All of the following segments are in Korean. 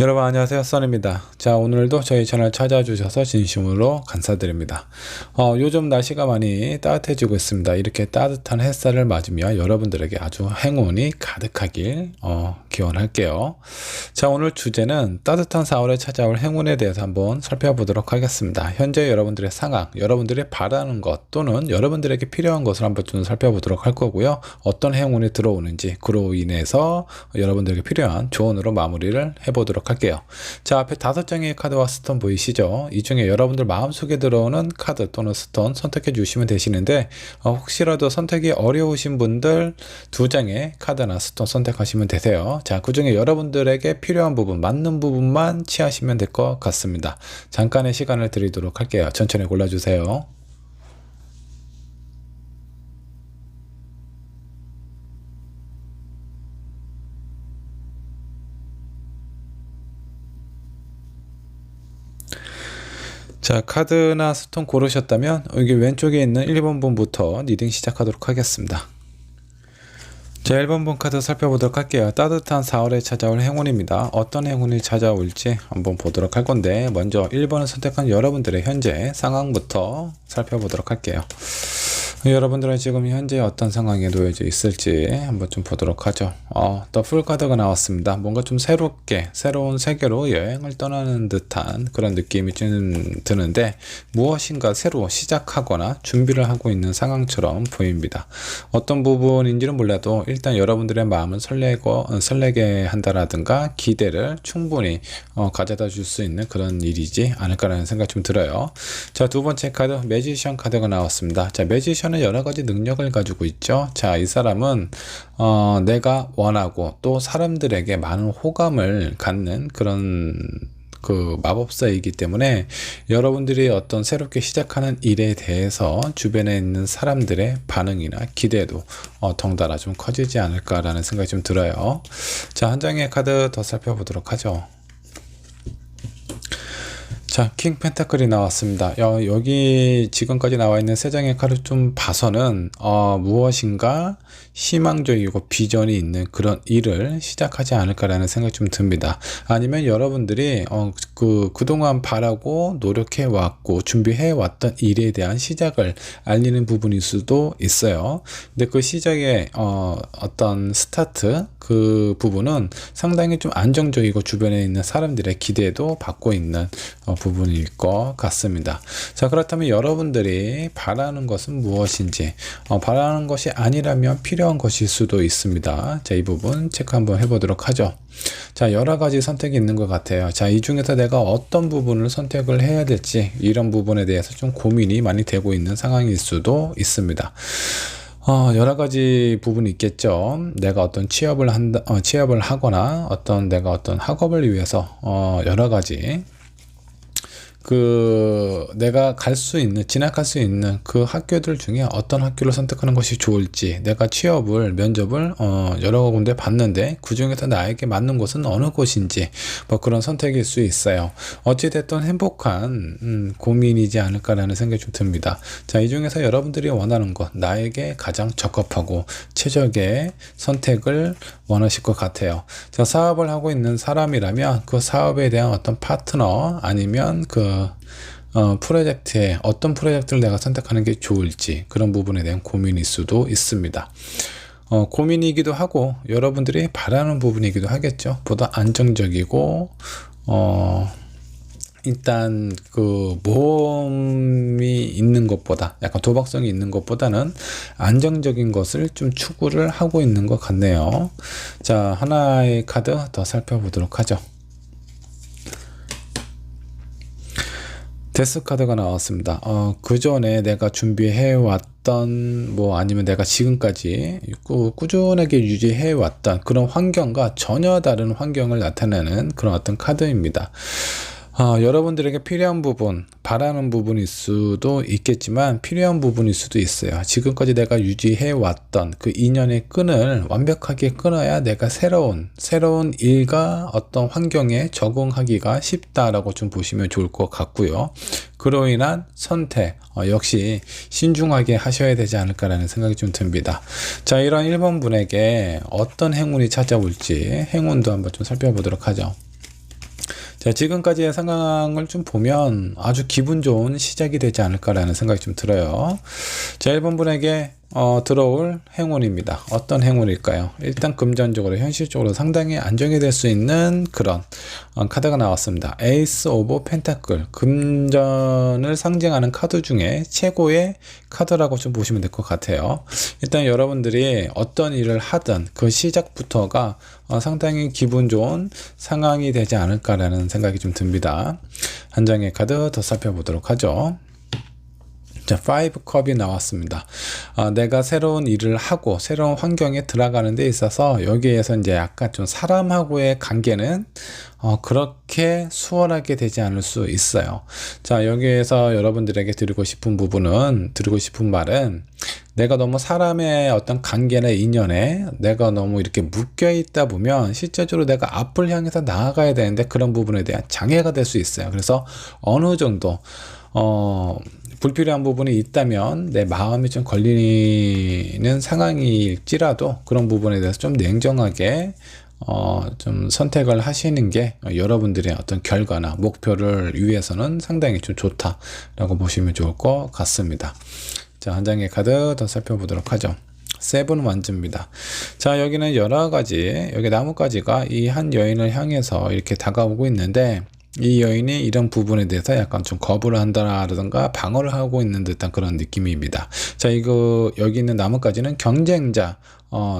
여러분 안녕하세요, 써니입니다. 자, 오늘도 저희 채널 찾아주셔서 진심으로 감사드립니다. 요즘 날씨가 많이 따뜻해지고 있습니다. 이렇게 따뜻한 햇살을 맞으며 여러분들에게 아주 행운이 가득하길 기원할게요. 자, 오늘 주제는 따뜻한 4월에 찾아올 행운에 대해서 한번 살펴보도록 하겠습니다. 현재 여러분들의 상황, 여러분들이 바라는 것 또는 여러분들에게 필요한 것을 한번 좀 살펴보도록 할 거고요. 어떤 행운이 들어오는지, 그로 인해서 여러분들에게 필요한 조언으로 마무리를 해보도록 할게요. 자, 앞에 5장의 카드와 스톤 보이시죠? 이 중에 여러분들 마음속에 들어오는 카드 또는 스톤 선택해 주시면 되시는데, 혹시라도 선택이 어려우신 분들 2장의 카드나 스톤 선택하시면 되세요. 자, 그 중에 여러분들에게 필요한 부분, 맞는 부분만 취하시면 될 것 같습니다. 잠깐의 시간을 드리도록 할게요. 천천히 골라주세요. 자, 카드나 스톤 고르셨다면 여기 왼쪽에 있는 1번분부터 리딩 시작하도록 하겠습니다. 자, 1번분 카드 살펴보도록 할게요. 따뜻한 4월에 찾아올 행운입니다. 어떤 행운이 찾아올지 한번 보도록 할 건데, 먼저 1번을 선택한 여러분들의 현재 상황부터 살펴보도록 할게요. 여러분들은 지금 현재 어떤 상황에 놓여져 있을지 한번 좀 보도록 하죠. 더 풀 카드가 나왔습니다. 뭔가 좀 새롭게 새로운 세계로 여행을 떠나는 듯한 그런 느낌이 드는데, 무엇인가 새로 시작하거나 준비를 하고 있는 상황처럼 보입니다. 어떤 부분인지는 몰라도 일단 여러분들의 마음을 설레게 한다라든가 기대를 충분히 가져다 줄 수 있는 그런 일이지 않을까라는 생각이 좀 들어요. 자, 두 번째 카드 매지션 카드가 나왔습니다. 자, 매지션 여러 가지 능력을 가지고 있죠. 자, 이 사람은 내가 원하고 또 사람들에게 많은 호감을 갖는 그런 그 마법사이기 때문에 여러분들이 어떤 새롭게 시작하는 일에 대해서 주변에 있는 사람들의 반응이나 기대도 덩달아 좀 커지지 않을까라는 생각이 좀 들어요. 자, 한 장의 카드 더 살펴보도록 하죠. 자, 킹 펜타클이 나왔습니다. 여기 지금까지 나와 있는 3장의 카드 좀 봐서는 무엇인가 희망적이고 비전이 있는 그런 일을 시작하지 않을까라는 생각이 좀 듭니다. 아니면 여러분들이 그동안 바라고 노력해 왔고 준비해 왔던 일에 대한 시작을 알리는 부분일 수도 있어요. 근데 그 시작의 어떤 스타트 그 부분은 상당히 좀 안정적이고 주변에 있는 사람들의 기대도 받고 있는 부분일 것 같습니다. 자, 그렇다면 여러분들이 바라는 것은 무엇인지, 바라는 것이 아니라면 필요한 것일 수도 있습니다. 자, 이 부분 체크 한번 해보도록 하죠. 자, 여러 가지 선택이 있는 것 같아요. 자, 이 중에서 내가 어떤 부분을 선택을 해야 될지, 이런 부분에 대해서 좀 고민이 많이 되고 있는 상황일 수도 있습니다. 여러 가지 부분이 있겠죠. 내가 어떤 취업을 하거나 내가 어떤 학업을 위해서 여러 가지 내가 진학할 수 있는 그 학교들 중에 어떤 학교를 선택하는 것이 좋을지, 내가 면접을 여러 군데 봤는데 그 중에서 나에게 맞는 곳은 어느 곳인지, 그런 선택일 수 있어요. 어찌됐든 행복한 고민이지 않을까라는 생각이 좀 듭니다. 자, 이 중에서 여러분들이 원하는 것, 나에게 가장 적합하고 최적의 선택을 원하실 것 같아요. 자, 사업을 하고 있는 사람이라면 그 사업에 대한 어떤 파트너, 아니면 프로젝트에 어떤 프로젝트를 내가 선택하는 게 좋을지, 그런 부분에 대한 고민일 수도 있습니다. 고민이기도 하고 여러분들이 바라는 부분이기도 하겠죠. 보다 안정적이고 일단 모험이 있는 것보다, 약간 도박성이 있는 것보다는 안정적인 것을 좀 추구를 하고 있는 것 같네요. 자, 하나의 카드 더 살펴보도록 하죠. 데스 카드가 나왔습니다. 그 전에 내가 준비해왔던, 아니면 내가 지금까지 꾸준하게 유지해왔던 그런 환경과 전혀 다른 환경을 나타내는 그런 어떤 카드입니다. 여러분들에게 필요한 부분, 바라는 부분일 수도 있겠지만 필요한 부분일 수도 있어요. 지금까지 내가 유지해왔던 그 인연의 끈을 완벽하게 끊어야 내가 새로운 일과 어떤 환경에 적응하기가 쉽다라고 좀 보시면 좋을 것 같고요. 그로 인한 선택, 역시 신중하게 하셔야 되지 않을까라는 생각이 좀 듭니다. 자, 이런 1번 분에게 어떤 행운이 찾아올지 행운도 한번 좀 살펴보도록 하죠. 자, 지금까지의 상황을 좀 보면 아주 기분 좋은 시작이 되지 않을까라는 생각이 좀 들어요. 자, 1번 분에게 들어올 행운입니다. 어떤 행운일까요? 일단 금전적으로 현실적으로 상당히 안정이 될 수 있는 그런 카드가 나왔습니다. 에이스 오브 펜타클, 금전을 상징하는 카드 중에 최고의 카드라고 좀 보시면 될 것 같아요. 일단 여러분들이 어떤 일을 하든 그 시작부터가 상당히 기분 좋은 상황이 되지 않을까라는 생각이 좀 듭니다. 한 장의 카드 더 살펴보도록 하죠. 자, 5컵이 나왔습니다. 내가 새로운 일을 하고 새로운 환경에 들어가는 데 있어서 여기에서 이제 약간 좀 사람하고의 관계는 그렇게 수월하게 되지 않을 수 있어요. 자, 여기에서 여러분들에게 드리고 싶은 말은 내가 너무 사람의 어떤 관계나 인연에 내가 너무 이렇게 묶여 있다 보면 실제적으로 내가 앞을 향해서 나아가야 되는데 그런 부분에 대한 장애가 될 수 있어요. 그래서 어느 정도 불필요한 부분이 있다면 내 마음이 좀 걸리는 상황일지라도 그런 부분에 대해서 좀 냉정하게 좀 선택을 하시는 게 여러분들의 어떤 결과나 목표를 위해서는 상당히 좀 좋다라고 보시면 좋을 것 같습니다. 자, 한 장의 카드 더 살펴보도록 하죠. 세븐 완즈입니다. 자, 여기는 여러 가지, 여기 나뭇가지가 이 한 여인을 향해서 이렇게 다가오고 있는데 이 여인이 이런 부분에 대해서 약간 좀 거부를 한다라든가 방어를 하고 있는 듯한 그런 느낌입니다. 자, 여기 있는 나뭇가지는 경쟁자,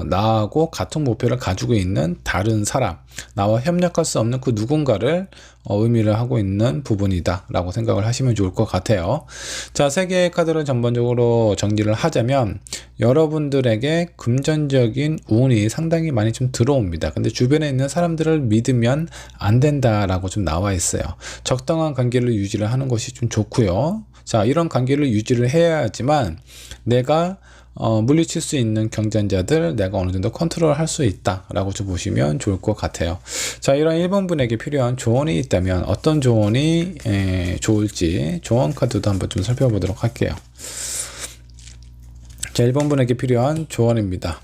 나하고 같은 목표를 가지고 있는 다른 사람, 나와 협력할 수 없는 그 누군가를 의미를 하고 있는 부분이다 라고 생각을 하시면 좋을 것 같아요. 자, 세 개의 카드를 전반적으로 정리를 하자면 여러분들에게 금전적인 운이 상당히 많이 좀 들어옵니다. 근데 주변에 있는 사람들을 믿으면 안 된다라고 좀 나와 있어요. 적당한 관계를 유지를 하는 것이 좀 좋고요. 자, 이런 관계를 유지를 해야지만 내가 물리칠 수 있는 경쟁자들 내가 어느 정도 컨트롤 할 수 있다 라고 좀 보시면 좋을 것 같아요. 자, 이런 1번 분에게 필요한 조언이 있다면 어떤 조언이 좋을지 조언 카드도 한번 좀 살펴보도록 할게요. 자, 1번 분에게 필요한 조언입니다.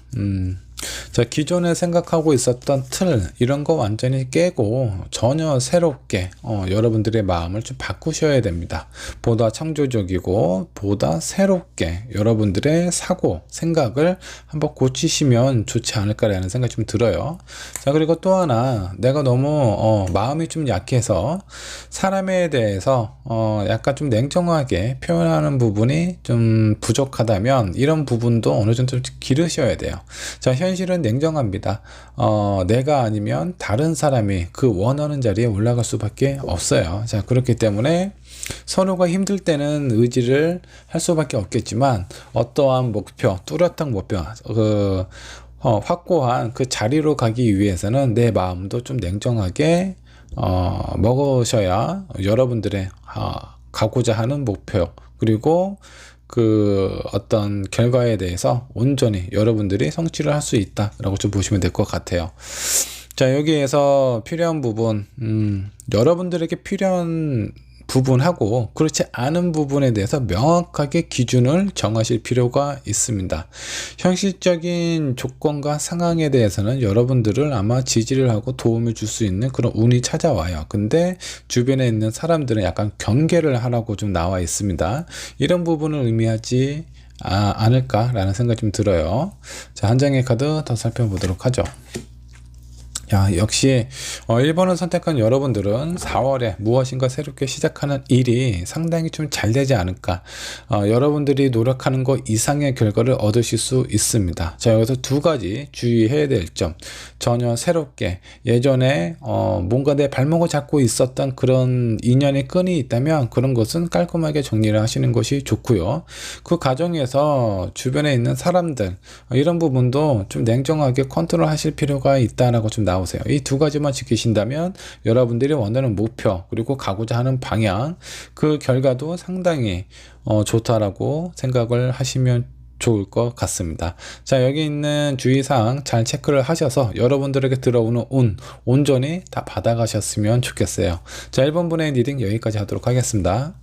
자, 기존에 생각하고 있었던 틀 이런 거 완전히 깨고 전혀 새롭게 여러분들의 마음을 좀 바꾸셔야 됩니다. 보다 창조적이고 보다 새롭게 여러분들의 사고 생각을 한번 고치시면 좋지 않을까라는 생각이 좀 들어요. 자, 그리고 또 하나, 내가 너무 마음이 좀 약해서 사람에 대해서 약간 좀 냉정하게 표현하는 부분이 좀 부족하다면 이런 부분도 어느 정도 기르셔야 돼요. 자, 현실은 냉정합니다. 내가 아니면 다른 사람이 그 원하는 자리에 올라갈 수밖에 없어요. 자, 그렇기 때문에 서로가 힘들 때는 의지를 할 수밖에 없겠지만 어떠한 목표, 뚜렷한 목표, 확고한 그 자리로 가기 위해서는 내 마음도 좀 냉정하게 먹으셔야 여러분들의 가고자 하는 목표 그리고 그 어떤 결과에 대해서 온전히 여러분들이 성취를 할 수 있다라고 좀 보시면 될 것 같아요. 자, 여기에서 필요한 부분, 여러분들에게 필요한 부분하고 그렇지 않은 부분에 대해서 명확하게 기준을 정하실 필요가 있습니다. 현실적인 조건과 상황에 대해서는 여러분들을 아마 지지를 하고 도움을 줄 수 있는 그런 운이 찾아와요. 근데 주변에 있는 사람들은 약간 경계를 하라고 좀 나와 있습니다. 이런 부분을 의미하지 않을까라는 생각이 좀 들어요. 자, 한 장의 카드 더 살펴보도록 하죠. 야, 역시 1번을 선택한 여러분들은 4월에 무엇인가 새롭게 시작하는 일이 상당히 좀 잘 되지 않을까, 여러분들이 노력하는 것 이상의 결과를 얻으실 수 있습니다. 자, 여기서 두 가지 주의해야 될 점, 전혀 새롭게 예전에 뭔가 내 발목을 잡고 있었던 그런 인연의 끈이 있다면 그런 것은 깔끔하게 정리를 하시는 것이 좋고요. 그 과정에서 주변에 있는 사람들 이런 부분도 좀 냉정하게 컨트롤 하실 필요가 있다라고 좀 나오세요. 이 두 가지만 지키신다면 여러분들이 원하는 목표 그리고 가고자 하는 방향 그 결과도 상당히 좋다라고 생각을 하시면 좋을 것 같습니다. 자, 여기 있는 주의사항 잘 체크를 하셔서 여러분들에게 들어오는 운 온전히 다 받아가셨으면 좋겠어요. 자, 1번 분의 리딩 여기까지 하도록 하겠습니다.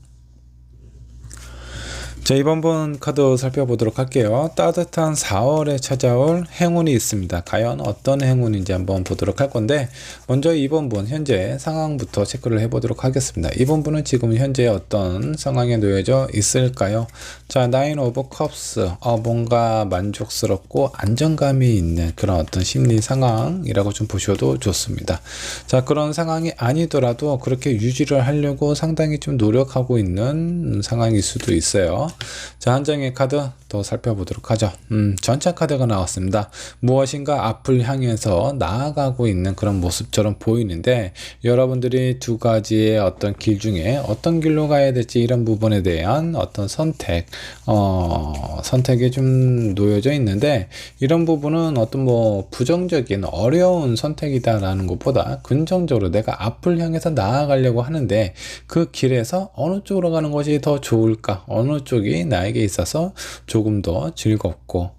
자, 이번 분 카드 살펴보도록 할게요. 따뜻한 4월에 찾아올 행운이 있습니다. 과연 어떤 행운인지 한번 보도록 할 건데, 먼저 이번 분 현재 상황부터 체크를 해보도록 하겠습니다. 이번 분은 지금 현재 어떤 상황에 놓여져 있을까요? 자, 나인 오브 컵스, 뭔가 만족스럽고 안정감이 있는 그런 어떤 심리 상황이라고 좀 보셔도 좋습니다. 자, 그런 상황이 아니더라도 그렇게 유지를 하려고 상당히 좀 노력하고 있는 상황일 수도 있어요. 자, 한 장의 카드 더 살펴보도록 하죠. 전차 카드가 나왔습니다. 무엇인가 앞을 향해서 나아가고 있는 그런 모습처럼 보이는데, 여러분들이 두 가지의 어떤 길 중에 어떤 길로 가야 될지 이런 부분에 대한 어떤 선택이 좀 놓여져 있는데, 이런 부분은 어떤 부정적인 어려운 선택이다라는 것보다 긍정적으로 내가 앞을 향해서 나아가려고 하는데, 그 길에서 어느 쪽으로 가는 것이 더 좋을까, 어느 쪽이 나에게 있어서 조금 더 즐겁고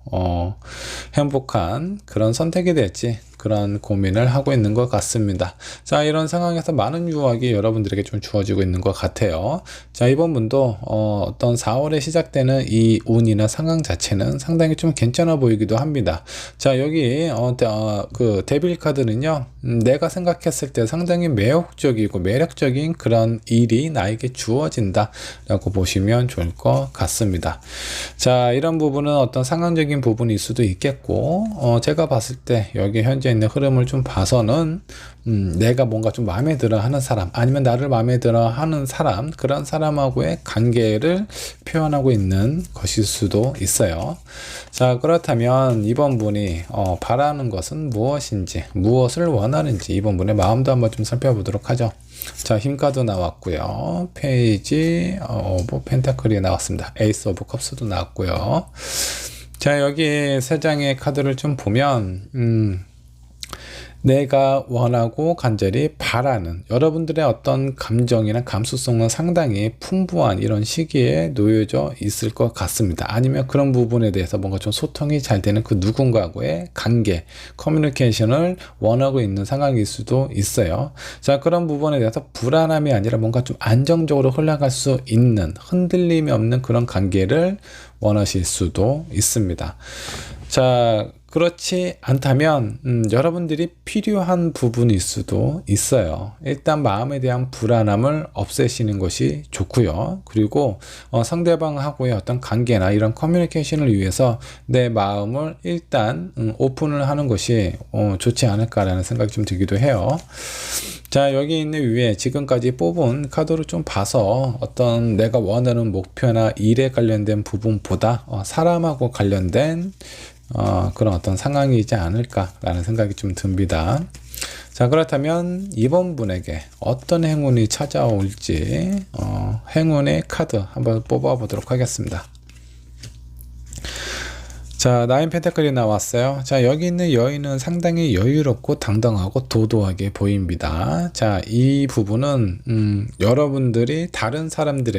행복한 그런 선택이 될지 그런 고민을 하고 있는 것 같습니다. 자, 이런 상황에서 많은 유혹이 여러분들에게 좀 주어지고 있는 것 같아요. 자, 이번 분도 어떤 4월에 시작되는 이 운이나 상황 자체는 상당히 좀 괜찮아 보이기도 합니다. 자, 여기 그 데빌 카드는요, 내가 생각했을 때 상당히 매혹적이고 매력적인 그런 일이 나에게 주어진다 라고 보시면 좋을 것 같습니다. 자, 이런 부분은 어떤 상황적인 부분일 수도 있겠고, 제가 봤을 때 여기 현재 있는 흐름을 좀 봐서는 내가 뭔가 좀 마음에 들어 하는 사람, 아니면 나를 마음에 들어 하는 사람, 그런 사람하고의 관계를 표현하고 있는 것일 수도 있어요. 자, 그렇다면 이번 분이 바라는 것은 무엇인지, 무엇을 원하는지 이번 분의 마음도 한번 좀 살펴보도록 하죠. 자, 힘카드 나왔고요. 페이지 오브 펜타클이 나왔습니다. 에이스 오브 컵스도 나왔고요. 자, 여기 세 장의 카드를 좀 보면 내가 원하고 간절히 바라는 여러분들의 어떤 감정이나 감수성은 상당히 풍부한 이런 시기에 놓여져 있을 것 같습니다. 아니면 그런 부분에 대해서 뭔가 좀 소통이 잘 되는 그 누군가와의 관계, 커뮤니케이션을 원하고 있는 상황일 수도 있어요. 자, 그런 부분에 대해서 불안함이 아니라 뭔가 좀 안정적으로 흘러갈 수 있는, 흔들림이 없는 그런 관계를 원하실 수도 있습니다. 자, 그렇지 않다면 여러분들이 필요한 부분일 수도 있어요. 일단 마음에 대한 불안함을 없애시는 것이 좋고요. 그리고 상대방하고의 어떤 관계나 이런 커뮤니케이션을 위해서 내 마음을 일단 오픈을 하는 것이 좋지 않을까라는 생각이 좀 들기도 해요. 자, 여기 있는 위에 지금까지 뽑은 카드를 좀 봐서 어떤 내가 원하는 목표나 일에 관련된 부분보다 사람하고 관련된 그런 어떤 상황이지 않을까라는 생각이 좀 듭니다. 자, 그렇다면 이번 분에게 어떤 행운이 찾아올지 행운의 카드 한번 뽑아 보도록 하겠습니다. 자, 나인 펜타클이 나왔어요. 자, 여기 있는 여인은 상당히 여유롭고 당당하고 도도하게 보입니다. 자, 이 부분은 여러분들이 다른 사람들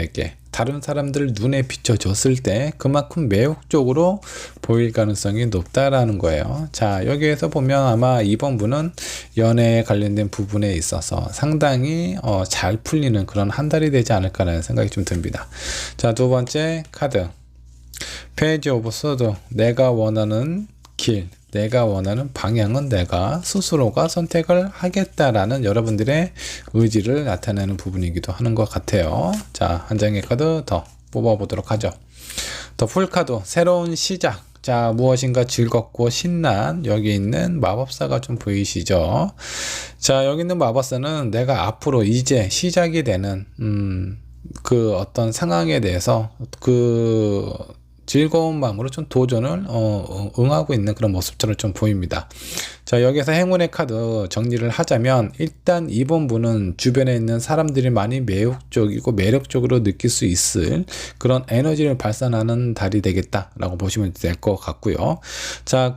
눈에 비춰졌을 때 그만큼 매혹적으로 보일 가능성이 높다라는 거예요. 자, 여기에서 보면 아마 이번 분은 연애에 관련된 부분에 있어서 상당히 잘 풀리는 그런 한 달이 되지 않을까라는 생각이 좀 듭니다. 자, 두 번째 카드 페이지 오브 소드, 내가 원하는 길, 내가 원하는 방향은 내가 스스로가 선택을 하겠다라는 여러분들의 의지를 나타내는 부분이기도 하는 것 같아요. 자, 한 장의 카드 더 뽑아보도록 하죠. 더 풀카드, 새로운 시작. 자, 무엇인가 즐겁고 신난 여기 있는 마법사가 좀 보이시죠? 자, 여기 있는 마법사는 내가 앞으로 이제 시작이 되는 그 어떤 상황에 대해서 그 즐거운 마음으로 좀 도전을 응하고 있는 그런 모습처럼 좀 보입니다. 자, 여기서 행운의 카드 정리를 하자면, 일단 이번 분은 주변에 있는 사람들이 많이 매혹적이고 매력적으로 느낄 수 있을 그런 에너지를 발산하는 달이 되겠다라고 보시면 될 것 같고요. 자,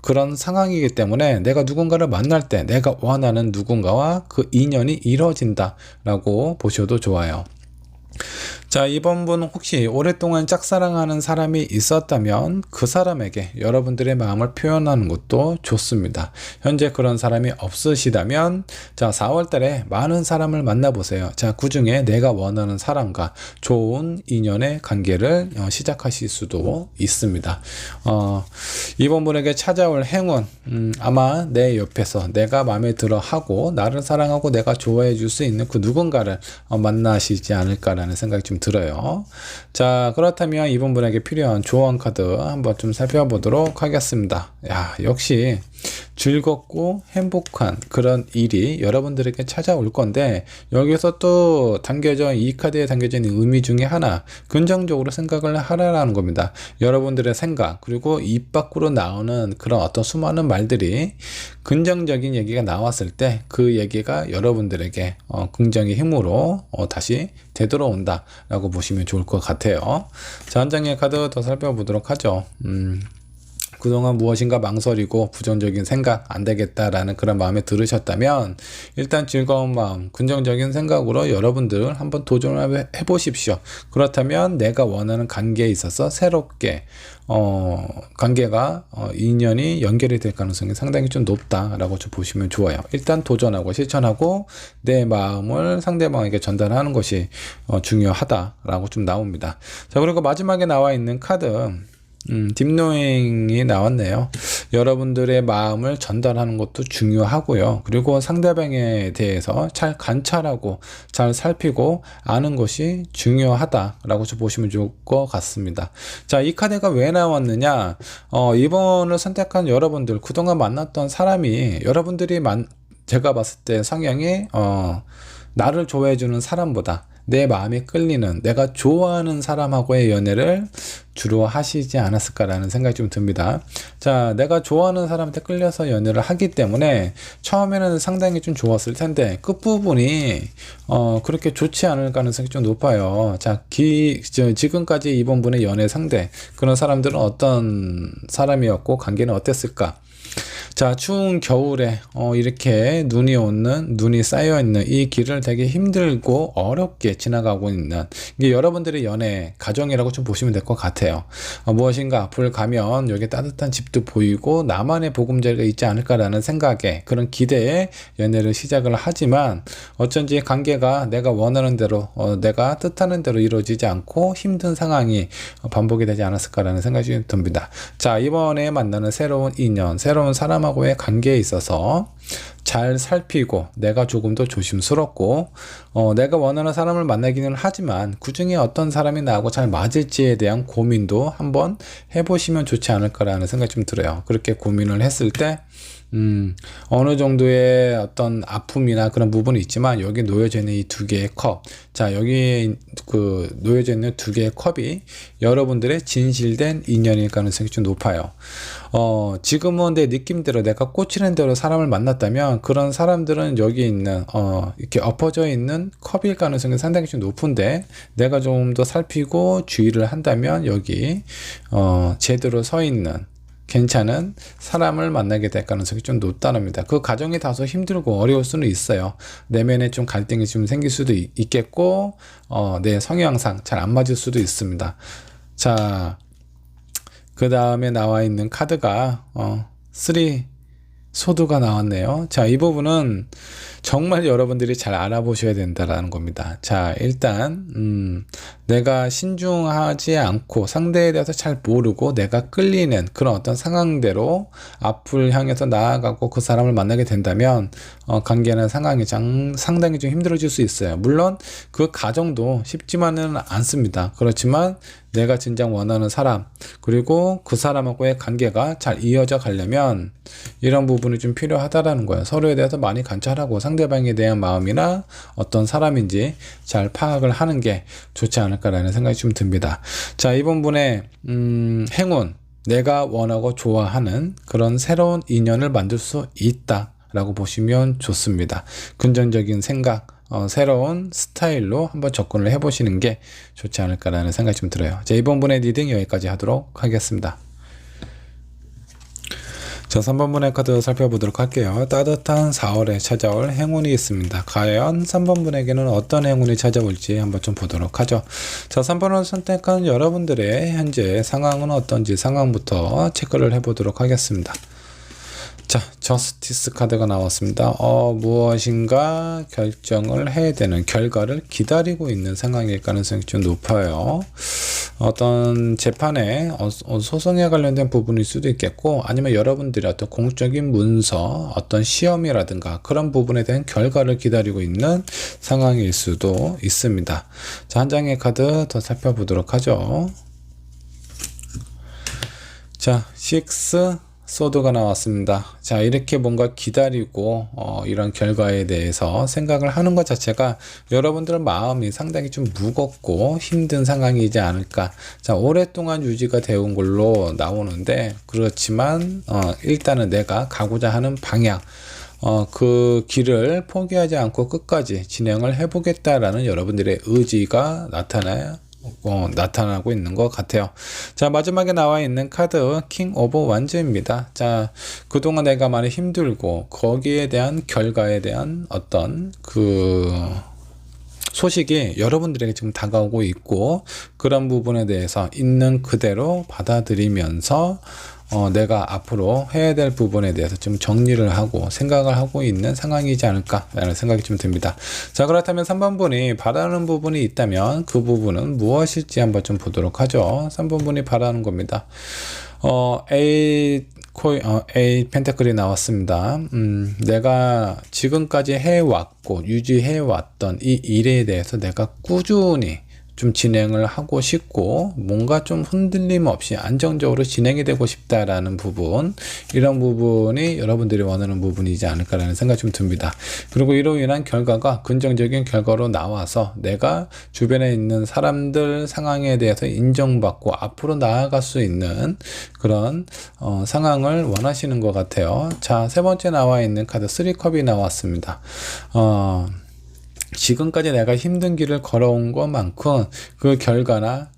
그런 상황이기 때문에 내가 누군가를 만날 때 내가 원하는 누군가와 그 인연이 이루어진다라고 보셔도 좋아요. 자, 이번 분 혹시 오랫동안 짝사랑하는 사람이 있었다면 그 사람에게 여러분들의 마음을 표현하는 것도 좋습니다. 현재 그런 사람이 없으시다면 자, 4월 달에 많은 사람을 만나보세요. 자, 그 중에 내가 원하는 사람과 좋은 인연의 관계를 시작하실 수도 있습니다. 이번 분에게 찾아올 행운, 아마 내 옆에서 내가 마음에 들어 하고 나를 사랑하고 내가 좋아해 줄 수 있는 그 누군가를 만나시지 않을까라는 생각이 좀 들어요. 자, 그렇다면 이번 분에게 필요한 조언 카드 한번 좀 살펴보도록 하겠습니다. 야, 역시 즐겁고 행복한 그런 일이 여러분들에게 찾아올 건데, 여기서 또 담겨져, 이 카드에 담겨져 있는 의미 중에 하나, 긍정적으로 생각을 하라는 겁니다. 여러분들의 생각, 그리고 입 밖으로 나오는 그런 어떤 수많은 말들이 긍정적인 얘기가 나왔을 때 그 얘기가 여러분들에게 긍정의 힘으로 다시 되돌아온다 라고 보시면 좋을 것 같아요. 자, 한 장의 카드 더 살펴보도록 하죠. 그동안 무엇인가 망설이고 부정적인 생각, 안 되겠다라는 그런 마음에 들으셨다면 일단 즐거운 마음, 긍정적인 생각으로 여러분들 한번 도전을 해보십시오. 그렇다면 내가 원하는 관계에 있어서 새롭게 관계가 인연이 연결이 될 가능성이 상당히 좀 높다라고 좀 보시면 좋아요. 일단 도전하고 실천하고 내 마음을 상대방에게 전달하는 것이 중요하다라고 좀 나옵니다. 자, 그리고 마지막에 나와 있는 카드, 딥노잉이 나왔네요. 여러분들의 마음을 전달하는 것도 중요하고요. 그리고 상대방에 대해서 잘 관찰하고 잘 살피고 아는 것이 중요하다라고 좀 보시면 좋을 것 같습니다. 자, 이 카드가 왜 나왔느냐? 이번을 선택한 여러분들, 그동안 만났던 사람이 여러분들이 제가 봤을 때 성향이 나를 좋아해주는 사람보다 내 마음에 끌리는 내가 좋아하는 사람하고의 연애를 주로 하시지 않았을까라는 생각이 좀 듭니다. 자, 내가 좋아하는 사람한테 끌려서 연애를 하기 때문에 처음에는 상당히 좀 좋았을 텐데 끝부분이 그렇게 좋지 않을 가능성이 좀 높아요. 자, 지금까지 이번 분의 연애 상대, 그런 사람들은 어떤 사람이었고 관계는 어땠을까? 자, 추운 겨울에 이렇게 눈이 쌓여있는 이 길을 되게 힘들고 어렵게 지나가고 있는, 이게 여러분들의 연애 가정이라고 좀 보시면 될 것 같아요. 무엇인가 앞을 가면 여기 따뜻한 집도 보이고 나만의 보금자리가 있지 않을까라는 생각에, 그런 기대에 연애를 시작을 하지만 어쩐지 관계가 내가 원하는 대로 내가 뜻하는 대로 이루어지지 않고 힘든 상황이 반복이 되지 않았을까라는 생각이 듭니다. 자, 이번에 만나는 새로운 인연, 새로운 사람하고의 관계에 있어서 잘 살피고 내가 조금 더 조심스럽고 내가 원하는 사람을 만나기는 하지만 그 중에 어떤 사람이 나하고 잘 맞을지에 대한 고민도 한번 해보시면 좋지 않을까라는 생각이 좀 들어요. 그렇게 고민을 했을 때 어느 정도의 어떤 아픔이나 그런 부분이 있지만 여기 놓여져 있는 이 두 개의 컵, 자, 여기 놓여져 있는 두 개의 컵이 여러분들의 진실된 인연일 가능성이 좀 높아요. 지금은 내 느낌대로 내가 꽂히는 대로 사람을 만났다면 그런 사람들은 여기 있는 이렇게 엎어져 있는 컵일 가능성이 상당히 좀 높은데, 내가 좀 더 살피고 주의를 한다면 여기 제대로 서 있는 괜찮은 사람을 만나게 될 가능성이 좀 높다랍니다. 그 과정이 다소 힘들고 어려울 수는 있어요. 내면에 좀 갈등이 좀 생길 수도 있겠고 내 성향상 잘 안 맞을 수도 있습니다. 자, 그 다음에 나와 있는 카드가 3 소드가 나왔네요. 자, 이 부분은 정말 여러분들이 잘 알아보셔야 된다라는 겁니다. 자, 일단 내가 신중하지 않고 상대에 대해서 잘 모르고 내가 끌리는 그런 어떤 상황대로 앞을 향해서 나아가고 그 사람을 만나게 된다면 관계나 상황이 상당히 좀 힘들어질 수 있어요. 물론 그 과정도 쉽지만은 않습니다. 그렇지만 내가 진정 원하는 사람, 그리고 그 사람하고의 관계가 잘 이어져 가려면 이런 부분이 좀 필요하다라는 거예요. 서로에 대해서 많이 관찰하고 상대방에 대한 마음이나 어떤 사람인지 잘 파악을 하는 게 좋지 않을까라는 생각이 좀 듭니다. 자, 이번 분의 행운, 내가 원하고 좋아하는 그런 새로운 인연을 만들 수 있다 라고 보시면 좋습니다. 긍정적인 생각, 새로운 스타일로 한번 접근을 해보시는 게 좋지 않을까라는 생각이 좀 들어요. 자, 이번 분의 리딩 여기까지 하도록 하겠습니다. 자, 자, 3번분의 카드 살펴보도록 할게요. 따뜻한 4월에 찾아올 행운이 있습니다. 과연 3번분에게는 어떤 행운이 찾아올지 한번 좀 보도록 하죠. 자, 3번을 선택한 여러분들의 현재 상황은 어떤지 상황부터 체크를 해보도록 하겠습니다. 자, 저스티스 카드가 나왔습니다. 무엇인가 결정을 해야 되는 결과를 기다리고 있는 상황일 가능성이 좀 높아요. 어떤 재판에 소송에 관련된 부분일 수도 있겠고, 아니면 여러분들이 어떤 공적인 문서, 어떤 시험이라든가 그런 부분에 대한 결과를 기다리고 있는 상황일 수도 있습니다. 자, 한 장의 카드 더 살펴보도록 하죠. 자, 6 소드가 나왔습니다. 자, 이렇게 뭔가 기다리고 이런 결과에 대해서 생각을 하는 것 자체가 여러분들 마음이 상당히 좀 무겁고 힘든 상황이지 않을까. 자, 오랫동안 유지가 되온 걸로 나오는데, 그렇지만 일단은 내가 가고자 하는 방향, 그 길을 포기하지 않고 끝까지 진행을 해보겠다라는 여러분들의 의지가 나타나고 있는 것 같아요. 자, 마지막에 나와 있는 카드 킹 오브 완즈입니다. 자, 그동안 내가 많이 힘들고 거기에 대한 결과에 대한 어떤 그 소식이 여러분들에게 지금 다가오고 있고, 그런 부분에 대해서 있는 그대로 받아들이면서 내가 앞으로 해야 될 부분에 대해서 좀 정리를 하고 생각을 하고 있는 상황이지 않을까라는 생각이 좀 듭니다. 자, 그렇다면 3번분이 바라는 부분이 있다면 그 부분은 무엇일지 한번 좀 보도록 하죠. 3번분이 바라는 겁니다. A 펜타클이 나왔습니다. 내가 지금까지 해왔고 유지해왔던 이 일에 대해서 내가 꾸준히 좀 진행을 하고 싶고, 뭔가 좀 흔들림 없이 안정적으로 진행이 되고 싶다라는 부분, 이런 부분이 여러분들이 원하는 부분이지 않을까라는 생각이 좀 듭니다. 그리고 이로 인한 결과가 긍정적인 결과로 나와서 내가 주변에 있는 사람들 상황에 대해서 인정받고 앞으로 나아갈 수 있는 그런 상황을 원하시는 것 같아요. 자, 세 번째 나와 있는 카드 3컵이 나왔습니다. 지금까지 내가 힘든 길을 걸어온 것만큼 그 결과나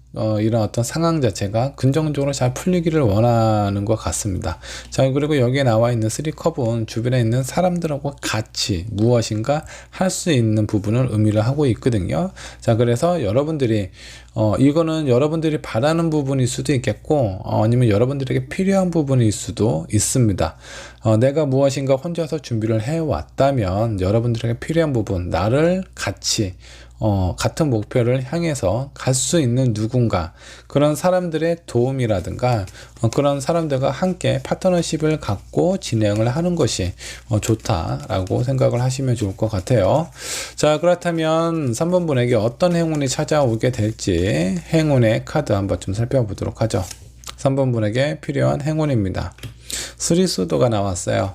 이런 어떤 상황 자체가 긍정적으로 잘 풀리기를 원하는 것 같습니다. 자, 그리고 여기에 나와 있는 3컵은 주변에 있는 사람들하고 같이 무엇인가 할 수 있는 부분을 의미를 하고 있거든요. 자, 그래서 여러분들이 이거는 여러분들이 바라는 부분일 수도 있겠고, 아니면 여러분들에게 필요한 부분일 수도 있습니다. 내가 무엇인가 혼자서 준비를 해왔다면 여러분들에게 필요한 부분, 나를 같이 같은 목표를 향해서 갈 수 있는 누군가, 그런 사람들의 도움이라든가 그런 사람들과 함께 파트너십을 갖고 진행을 하는 것이 좋다라고 생각을 하시면 좋을 것 같아요. 자, 그렇다면 3번 분에게 어떤 행운이 찾아오게 될지 행운의 카드 한번 좀 살펴보도록 하죠. 3번 분에게 필요한 행운입니다. 3소드가 나왔어요.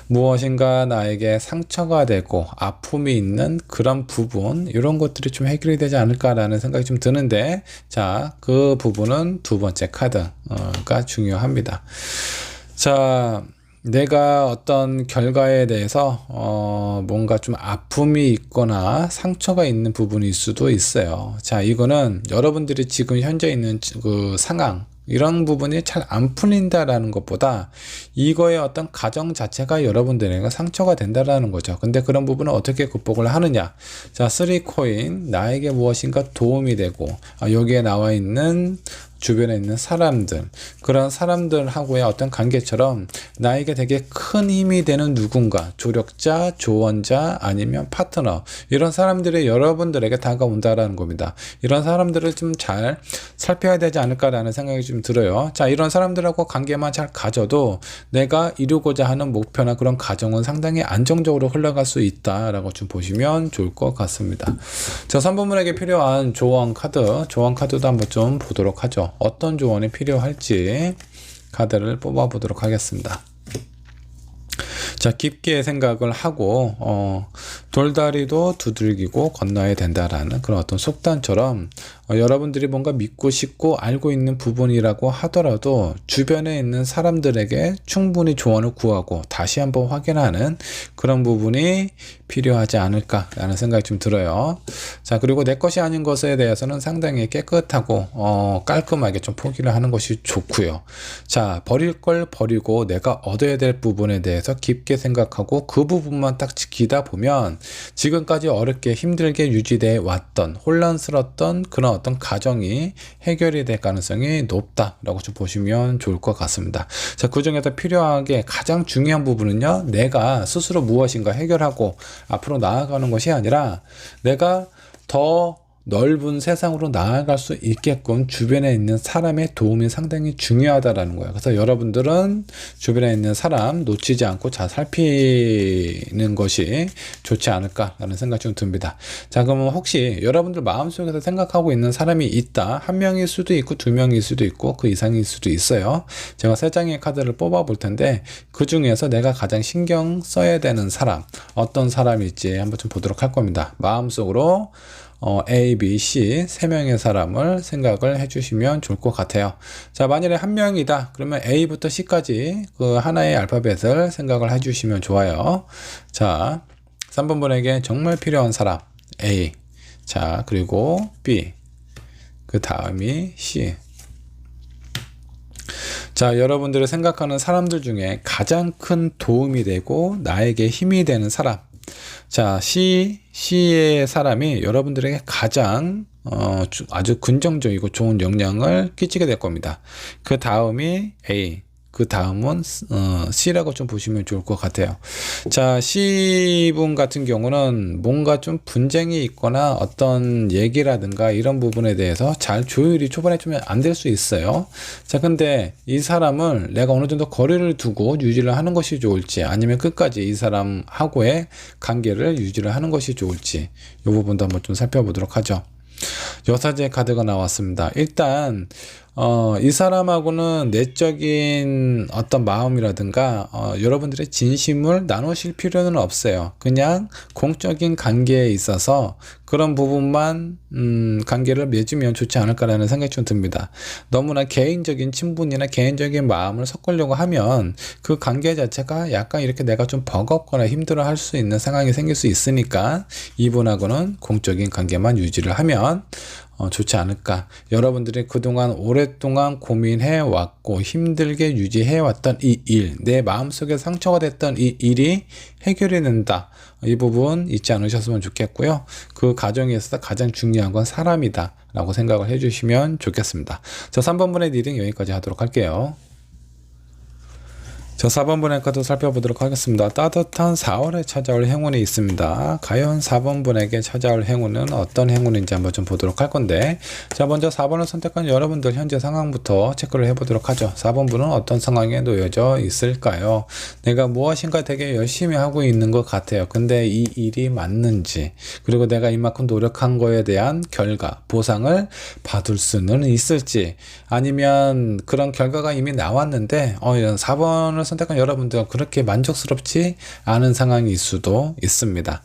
무엇인가 나에게 상처가 되고 아픔이 있는 그런 부분, 이런 것들이 좀 해결이 되지 않을까라는 생각이 좀 드는데, 자, 그 부분은 두 번째 카드가 중요합니다. 자, 내가 어떤 결과에 대해서 뭔가 좀 아픔이 있거나 상처가 있는 부분일 수도 있어요. 자, 이거는 여러분들이 지금 현재 있는 그 상황, 이런 부분이 잘 안 풀린다라는 것보다 이거의 어떤 가정 자체가 여러분들에게 상처가 된다라는 거죠. 근데 그런 부분은 어떻게 극복을 하느냐. 자, 3코인, 나에게 무엇인가 도움이 되고, 여기에 나와 있는 주변에 있는 사람들, 그런 사람들하고의 어떤 관계처럼 나에게 되게 큰 힘이 되는 누군가, 조력자, 조언자, 아니면 파트너, 이런 사람들이 여러분들에게 다가온다라는 겁니다. 이런 사람들을 좀 잘 살펴야 되지 않을까라는 생각이 좀 들어요. 자, 이런 사람들하고 관계만 잘 가져도 내가 이루고자 하는 목표나 그런 가정은 상당히 안정적으로 흘러갈 수 있다라고 좀 보시면 좋을 것 같습니다. 자, 3번분에게 필요한 조언 카드도 한번 좀 보도록 하죠. 어떤 조언이 필요할지 카드를 뽑아 보도록 하겠습니다. 자, 깊게 생각을 하고 돌다리도 두들기고 건너야 된다라는 그런 어떤 속단처럼 여러분들이 뭔가 믿고 싶고 알고 있는 부분이라고 하더라도 주변에 있는 사람들에게 충분히 조언을 구하고 다시 한번 확인하는 그런 부분이 필요하지 않을까라는 생각이 좀 들어요. 자, 그리고 내 것이 아닌 것에 대해서는 상당히 깨끗하고 깔끔하게 좀 포기를 하는 것이 좋고요. 자, 버릴 걸 버리고 내가 얻어야 될 부분에 대해서 깊게 생각하고 그 부분만 딱 지키다 보면 지금까지 어렵게 힘들게 유지돼 왔던 혼란스러웠던 그런 어떤 가정이 해결이 될 가능성이 높다라고 좀 보시면 좋을 것 같습니다. 자, 그 중에서 필요하게 가장 중요한 부분은요, 내가 스스로 무엇인가 해결하고 앞으로 나아가는 것이 아니라 내가 더 넓은 세상으로 나아갈 수 있게끔 주변에 있는 사람의 도움이 상당히 중요하다라는 거예요. 그래서 여러분들은 주변에 있는 사람 놓치지 않고 잘 살피는 것이 좋지 않을까라는 생각이 좀 듭니다. 자, 그러면 혹시 여러분들 마음속에서 생각하고 있는 사람이 있다. 한 명일 수도 있고 두 명일 수도 있고 그 이상일 수도 있어요. 제가 세 장의 카드를 뽑아 볼 텐데 그 중에서 내가 가장 신경 써야 되는 사람, 어떤 사람일지 한번 좀 보도록 할 겁니다. 마음속으로 A, B, C 세 명의 사람을 생각을 해주시면 좋을 것 같아요. 자, 만일에 한 명이다 그러면 A부터 C까지 그 하나의 알파벳을 생각을 해주시면 좋아요. 자, 3번 분에게 정말 필요한 사람 A, 자, 그리고 B, 그 다음이 C. 자, 여러분들이 생각하는 사람들 중에 가장 큰 도움이 되고 나에게 힘이 되는 사람. 자, C의 사람이 여러분들에게 가장 아주 긍정적이고 좋은 영향을 끼치게 될 겁니다. 그 다음이 A, 그 다음은 C라고 좀 보시면 좋을 것 같아요. 자, C분 같은 경우는 뭔가 좀 분쟁이 있거나 어떤 얘기라든가 이런 부분에 대해서 잘 조율이 초반에 좀 안 될 수 있어요. 자, 근데 이 사람을 내가 어느 정도 거리를 두고 유지를 하는 것이 좋을지 아니면 끝까지 이 사람하고의 관계를 유지를 하는 것이 좋을지 이 부분도 한번 좀 살펴보도록 하죠. 여사제 카드가 나왔습니다. 일단 이 사람하고는 내적인 어떤 마음이라든가 여러분들의 진심을 나누실 필요는 없어요. 그냥 공적인 관계에 있어서 그런 부분만 관계를 맺으면 좋지 않을까라는 생각이 좀 듭니다. 너무나 개인적인 친분이나 개인적인 마음을 섞으려고 하면 그 관계 자체가 약간 이렇게 내가 좀 버겁거나 힘들어 할 수 있는 상황이 생길 수 있으니까 이분하고는 공적인 관계만 유지를 하면 좋지 않을까. 여러분들이 그동안 오랫동안 고민해 왔고 힘들게 유지해 왔던 이 일, 내 마음속에 상처가 됐던 이 일이 해결이 된다. 이 부분 잊지 않으셨으면 좋겠고요. 그 과정에 있어서 가장 중요한 건 사람이다 라고 생각을 해주시면 좋겠습니다. 자, 3번분의 리딩 여기까지 하도록 할게요. 자, 4번분의 카드 살펴보도록 하겠습니다. 따뜻한 4월에 찾아올 행운이 있습니다. 과연 4번분에게 찾아올 행운은 어떤 행운인지 한번 좀 보도록 할 건데, 자, 먼저 4번을 선택한 여러분들 현재 상황부터 체크를 해보도록 하죠. 4번분은 어떤 상황에 놓여져 있을까요? 내가 무엇인가 되게 열심히 하고 있는 것 같아요. 근데 이 일이 맞는지, 그리고 내가 이만큼 노력한 거에 대한 결과, 보상을 받을 수는 있을지, 아니면 그런 결과가 이미 나왔는데 4번을 선택한 여러분들은 그렇게 만족스럽지 않은 상황일 수도 있습니다.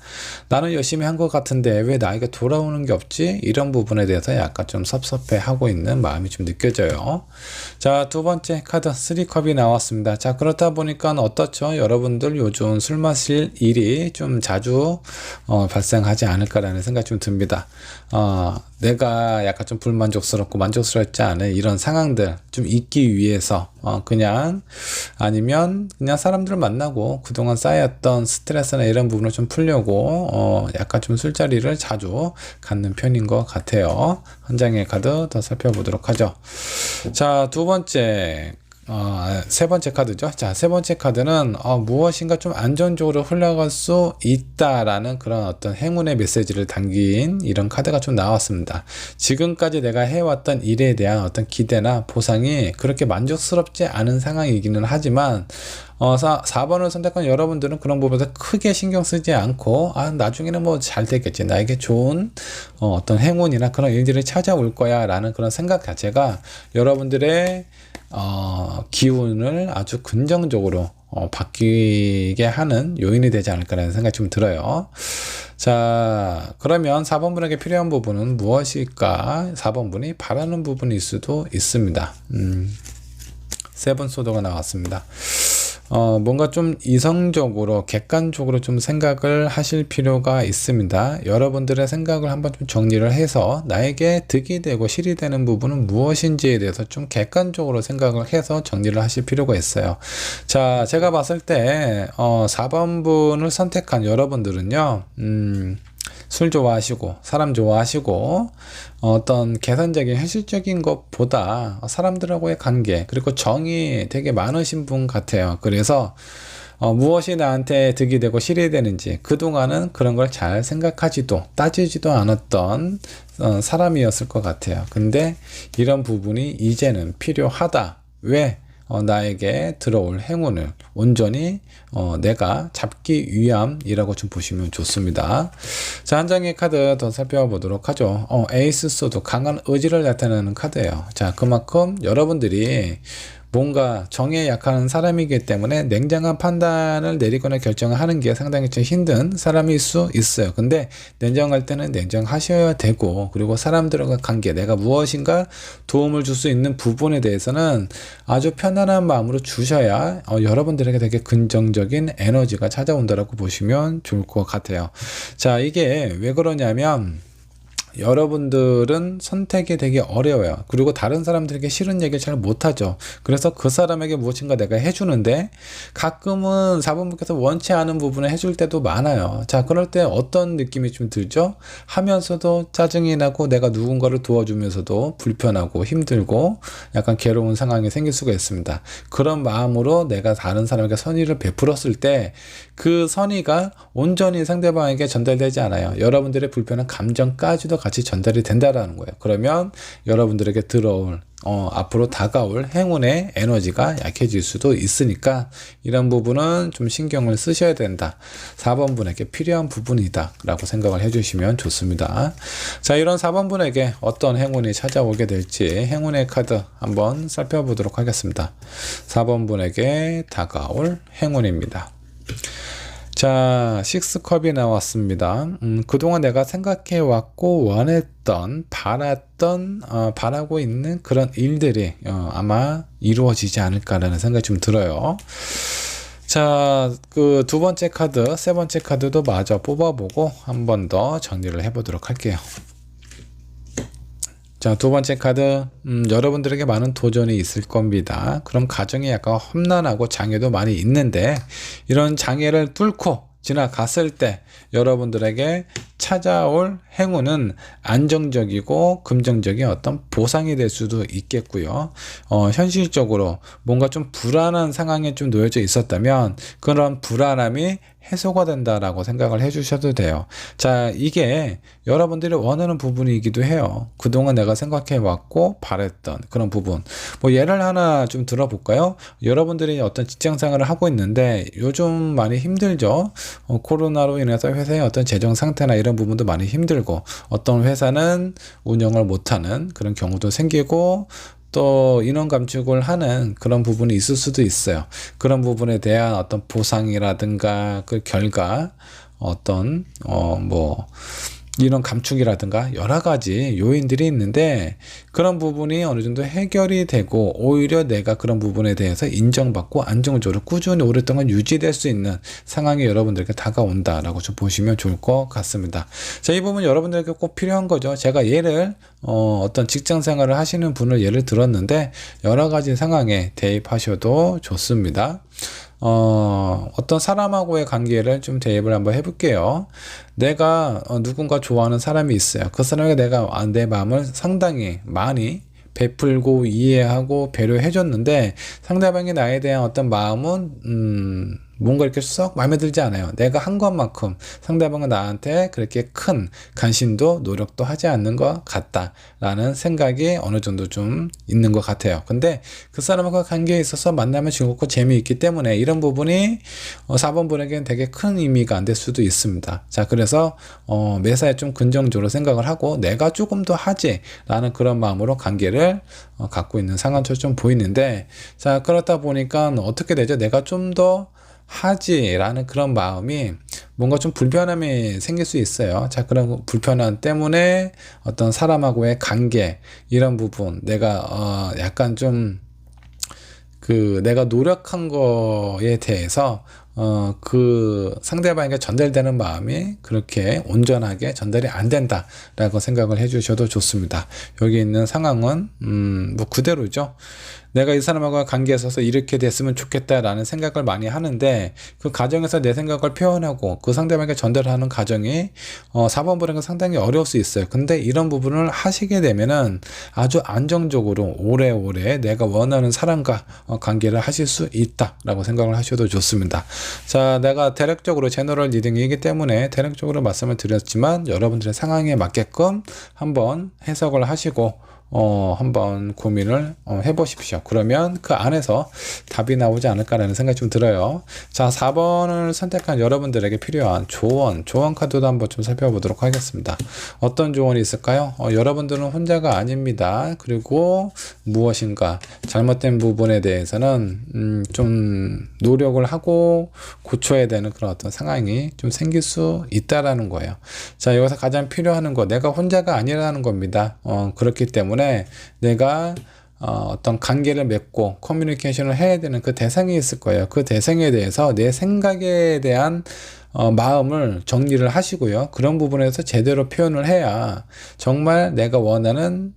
나는 열심히 한 것 같은데 왜 나에게 돌아오는 게 없지? 이런 부분에 대해서 약간 좀 섭섭해하고 있는 마음이 좀 느껴져요. 자, 두 번째 카드 3컵이 나왔습니다. 자, 그렇다 보니까 어떻죠? 여러분들 요즘 술 마실 일이 좀 자주 발생하지 않을까라는 생각이 좀 듭니다. 내가 약간 좀 불만족스럽고 만족스럽지 않은 이런 상황들 좀 잊기 위해서 그냥 아니면 그냥 사람들을 만나고 그동안 쌓였던 스트레스나 이런 부분을 좀 풀려고 약간 좀 술자리를 자주 갖는 편인 것 같아요. 한 장의 카드 더 살펴보도록 하죠. 자, 두 번째 세 번째 카드죠. 자, 세 번째 카드는 무엇인가 좀 안전적으로 흘러갈 수 있다라는 그런 어떤 행운의 메시지를 담긴 이런 카드가 좀 나왔습니다. 지금까지 내가 해왔던 일에 대한 어떤 기대나 보상이 그렇게 만족스럽지 않은 상황이기는 하지만 4번을 선택한 여러분들은 그런 부분에서 크게 신경 쓰지 않고 나중에는 뭐 잘 되겠지, 나에게 좋은 어떤 행운이나 그런 일들이 찾아올 거야 라는 그런 생각 자체가 여러분들의 기운을 아주 긍정적으로 바뀌게 하는 요인이 되지 않을까라는 생각이 좀 들어요. 자, 그러면 4번분에게 필요한 부분은 무엇일까? 4번분이 바라는 부분일 수도 있습니다. 세븐 소드가 나왔습니다. 뭔가 좀 이성적으로 객관적으로 좀 생각을 하실 필요가 있습니다. 여러분들의 생각을 한번 좀 정리를 해서 나에게 득이 되고 실이 되는 부분은 무엇인지에 대해서 좀 객관적으로 생각을 해서 정리를 하실 필요가 있어요. 자, 제가 봤을 때 4번분을 선택한 여러분들은요, 술 좋아하시고 사람 좋아하시고 어떤 계산적인 현실적인 것보다 사람들하고의 관계 그리고 정이 되게 많으신 분 같아요. 그래서 무엇이 나한테 득이 되고 실이 되는지 그동안은 그런 걸 잘 생각하지도 따지지도 않았던 사람이었을 것 같아요. 근데 이런 부분이 이제는 필요하다. 왜? 나에게 들어올 행운을 온전히 내가 잡기 위함이라고 좀 보시면 좋습니다. 자, 한 장의 카드 더 살펴보도록 하죠. 에이스 소드, 강한 의지를 나타내는 카드예요. 자, 그만큼 여러분들이 뭔가 정에 약한 사람이기 때문에 냉정한 판단을 내리거나 결정을 하는 게 상당히 좀 힘든 사람일 수 있어요. 근데 냉정할 때는 냉정하셔야 되고, 그리고 사람들과 관계, 내가 무엇인가 도움을 줄 수 있는 부분에 대해서는 아주 편안한 마음으로 주셔야 여러분들에게 되게 긍정적인 에너지가 찾아온다라고 보시면 좋을 것 같아요. 자, 이게 왜 그러냐면 여러분들은 선택이 되게 어려워요. 그리고 다른 사람들에게 싫은 얘기를 잘 못하죠. 그래서 그 사람에게 무엇인가 내가 해주는데 가끔은 4번분께서 원치 않은 부분을 해줄 때도 많아요. 자, 그럴 때 어떤 느낌이 좀 들죠? 하면서도 짜증이 나고 내가 누군가를 도와주면서도 불편하고 힘들고 약간 괴로운 상황이 생길 수가 있습니다. 그런 마음으로 내가 다른 사람에게 선의를 베풀었을 때 그 선의가 온전히 상대방에게 전달되지 않아요. 여러분들의 불편한 감정까지도 같이 전달이 된다라는 거예요. 그러면 여러분들에게 들어올 앞으로 다가올 행운의 에너지가 약해질 수도 있으니까 이런 부분은 좀 신경을 쓰셔야 된다. 4번분에게 필요한 부분이다 라고 생각을 해주시면 좋습니다. 자, 이런 4번분에게 어떤 행운이 찾아오게 될지 행운의 카드 한번 살펴보도록 하겠습니다. 4번분에게 다가올 행운입니다. 자, 6컵이 나왔습니다. 그동안 내가 생각해왔고 원했던, 바라고 있는 그런 일들이 아마 이루어지지 않을까라는 생각이 좀 들어요. 자, 그 두 번째 카드, 세 번째 카드도 마저 뽑아보고 한 번 더 정리를 해보도록 할게요. 자, 두 번째 카드, 여러분들에게 많은 도전이 있을 겁니다. 그럼 가정에 약간 험난하고 장애도 많이 있는데 이런 장애를 뚫고 지나갔을 때 여러분들에게 찾아올 행운은 안정적이고 긍정적인 어떤 보상이 될 수도 있겠고요. 현실적으로 뭔가 좀 불안한 상황에 좀 놓여져 있었다면 그런 불안함이 해소가 된다라고 생각을 해주셔도 돼요. 자, 이게 여러분들이 원하는 부분이기도 해요. 그동안 내가 생각해왔고 바랬던 그런 부분. 뭐 예를 하나 좀 들어볼까요? 여러분들이 어떤 직장생활을 하고 있는데 요즘 많이 힘들죠. 코로나로 인해서 회사의 어떤 재정 상태나 이런 부분도 많이 힘들고 어떤 회사는 운영을 못하는 그런 경우도 생기고 또 인원 감축을 하는 그런 부분이 있을 수도 있어요. 그런 부분에 대한 어떤 보상이라든가 그 결과 어떤 인원 감축이라든가 여러 가지 요인들이 있는데 그런 부분이 어느 정도 해결이 되고 오히려 내가 그런 부분에 대해서 인정받고 안정적으로 꾸준히 오랫동안 유지될 수 있는 상황이 여러분들에게 다가온다라고 좀 보시면 좋을 것 같습니다. 자, 이 부분 여러분들에게 꼭 필요한 거죠. 제가 예를 어떤 직장 생활을 하시는 분을 예를 들었는데 여러 가지 상황에 대입하셔도 좋습니다. 어떤 사람하고의 관계를 좀 대입을 한번 해볼게요. 내가 누군가 좋아하는 사람이 있어요. 그 사람에게 내가 내 마음을 상당히 많이 베풀고 이해하고 배려해줬는데 상대방이 나에 대한 어떤 마음은 뭔가 이렇게 썩 마음에 들지 않아요. 내가 한 것만큼 상대방은 나한테 그렇게 큰 관심도 노력도 하지 않는 것 같다라는 생각이 어느 정도 좀 있는 것 같아요. 근데 그 사람과 관계에 있어서 만나면 즐겁고 재미있기 때문에 이런 부분이 4번분에게는 되게 큰 의미가 안 될 수도 있습니다. 자, 그래서 매사에 좀 긍정적으로 생각을 하고 내가 조금 더 하지라는 그런 마음으로 관계를 갖고 있는 상황처럼 좀 보이는데 자, 그렇다 보니까 어떻게 되죠? 내가 좀 더 하지라는 그런 마음이 뭔가 좀 불편함이 생길 수 있어요. 자, 그런 불편함 때문에 어떤 사람하고의 관계, 이런 부분, 내가 약간 좀 내가 노력한 거에 대해서 그 상대방에게 전달되는 마음이 그렇게 온전하게 전달이 안 된다라고 생각을 해주셔도 좋습니다. 여기 있는 상황은 뭐 그대로죠. 내가 이 사람하고 관계에 있어서 이렇게 됐으면 좋겠다라는 생각을 많이 하는데, 그 과정에서 내 생각을 표현하고 그 상대방에게 전달하는 과정이 4번 보는 건 상당히 어려울 수 있어요. 근데 이런 부분을 하시게 되면은 아주 안정적으로 오래오래 내가 원하는 사람과 관계를 하실 수 있다라고 생각을 하셔도 좋습니다. 자, 내가 대략적으로 제너럴 리딩이기 때문에 대략적으로 말씀을 드렸지만, 여러분들의 상황에 맞게끔 한번 해석을 하시고 한번 고민을 해보십시오. 그러면 그 안에서 답이 나오지 않을까라는 생각이 좀 들어요. 자, 4번을 선택한 여러분들에게 필요한 조언 카드도 한번 좀 살펴보도록 하겠습니다. 어떤 조언이 있을까요? 여러분들은 혼자가 아닙니다. 그리고 무엇인가 잘못된 부분에 대해서는 좀 노력을 하고 고쳐야 되는 그런 어떤 상황이 좀 생길 수 있다라는 거예요. 자, 여기서 가장 필요한 거, 내가 혼자가 아니라는 겁니다. 그렇기 때문에 내가 어떤 관계를 맺고 커뮤니케이션을 해야 되는 그 대상이 있을 거예요. 그 대상에 대해서 내 생각에 대한 마음을 정리를 하시고요. 그런 부분에서 제대로 표현을 해야 정말 내가 원하는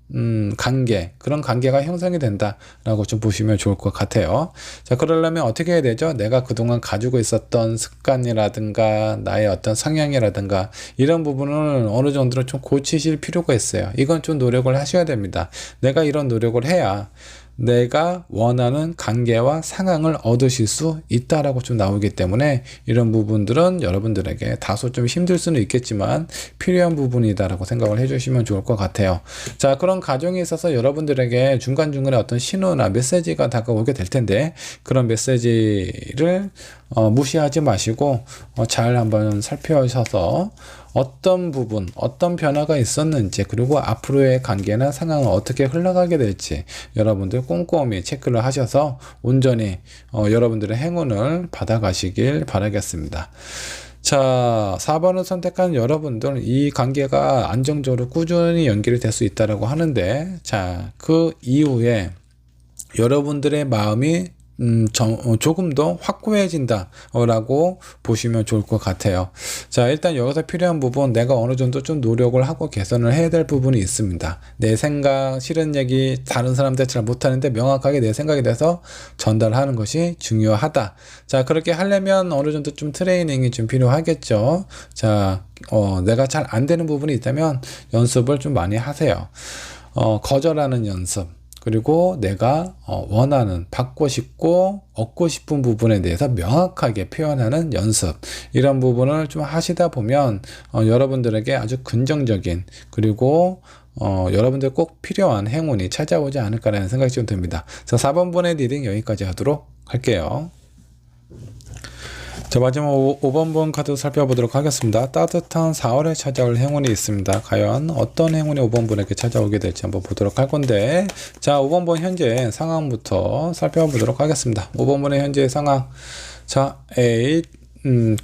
관계, 그런 관계가 형성이 된다라고 좀 보시면 좋을 것 같아요. 자, 그러려면 어떻게 해야 되죠? 내가 그동안 가지고 있었던 습관이라든가 나의 어떤 성향이라든가 이런 부분을 어느 정도로 좀 고치실 필요가 있어요. 이건 좀 노력을 하셔야 됩니다. 내가 이런 노력을 해야 내가 원하는 관계와 상황을 얻으실 수 있다라고 좀 나오기 때문에, 이런 부분들은 여러분들에게 다소 좀 힘들 수는 있겠지만 필요한 부분이다라고 생각을 해주시면 좋을 것 같아요. 자, 그런 과정에 있어서 여러분들에게 중간중간에 어떤 신호나 메시지가 다가오게 될 텐데, 그런 메시지를 무시하지 마시고 잘 한번 살펴셔서 어떤 부분, 어떤 변화가 있었는지, 그리고 앞으로의 관계나 상황은 어떻게 흘러가게 될지 여러분들 꼼꼼히 체크를 하셔서 온전히 여러분들의 행운을 받아가시길 바라겠습니다. 자, 4번을 선택한 여러분들, 이 관계가 안정적으로 꾸준히 연결이 될 수 있다고 하는데, 자, 그 이후에 여러분들의 마음이 조금 더 확고해진다 라고 보시면 좋을 것 같아요. 자, 일단 여기서 필요한 부분, 내가 어느 정도 좀 노력을 하고 개선을 해야 될 부분이 있습니다. 내 생각, 싫은 얘기 다른 사람들 잘 못하는데 명확하게 내 생각에 대해서 전달하는 것이 중요하다. 자, 그렇게 하려면 어느 정도 좀 트레이닝이 좀 필요하겠죠. 자, 내가 잘 안 되는 부분이 있다면 연습을 좀 많이 하세요. 거절하는 연습, 그리고 내가 원하는, 받고 싶고 얻고 싶은 부분에 대해서 명확하게 표현하는 연습, 이런 부분을 좀 하시다 보면 여러분들에게 아주 긍정적인, 그리고 여러분들 꼭 필요한 행운이 찾아오지 않을까라는 생각이 좀 듭니다. 자, 4번분의 리딩 여기까지 하도록 할게요. 자, 마지막 5번분 카드 살펴보도록 하겠습니다. 따뜻한 4월에 찾아올 행운이 있습니다. 과연 어떤 행운이 5번분에게 찾아오게 될지 한번 보도록 할 건데, 자, 5번분 현재 상황부터 살펴보도록 하겠습니다. 5번분의 현재 상황. 자, 8